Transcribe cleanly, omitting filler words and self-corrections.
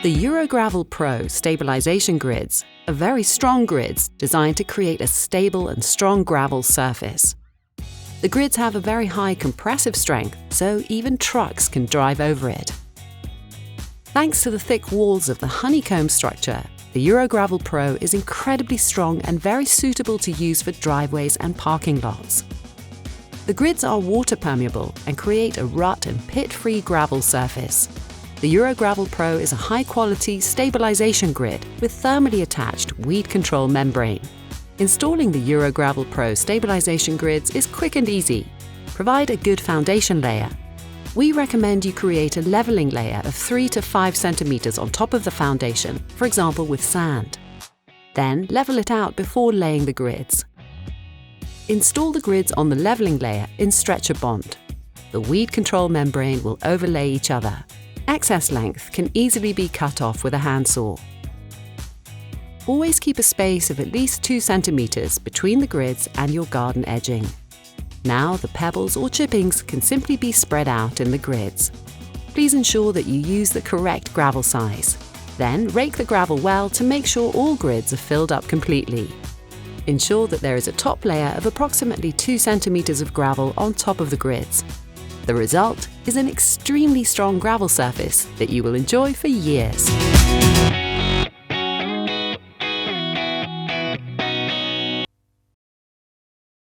The Eurogravel Pro stabilization grids are very strong grids designed to create a stable and strong gravel surface. The grids have a very high compressive strength, so even trucks can drive over it. Thanks to the thick walls of the honeycomb structure, the Eurogravel Pro is incredibly strong and very suitable to use for driveways and parking lots. The grids are water permeable and create a rut and pit-free gravel surface. The Eurogravel Pro is a high-quality stabilization grid with thermally attached weed control membrane. Installing the Eurogravel Pro stabilization grids is quick and easy. Provide a good foundation layer. We recommend you create a leveling layer of 3 to 5 centimeters on top of the foundation, for example with sand. Then level it out before laying the grids. Install the grids on the leveling layer in stretcher bond. The weed control membrane will overlay each other. Excess length can easily be cut off with a handsaw. Always keep a space of at least 2 centimeters between the grids and your garden edging. Now the pebbles or chippings can simply be spread out in the grids. Please ensure that you use the correct gravel size. Then rake the gravel well to make sure all grids are filled up completely. Ensure that there is a top layer of approximately 2 centimeters of gravel on top of the grids. The result is an extremely strong gravel surface that you will enjoy for years.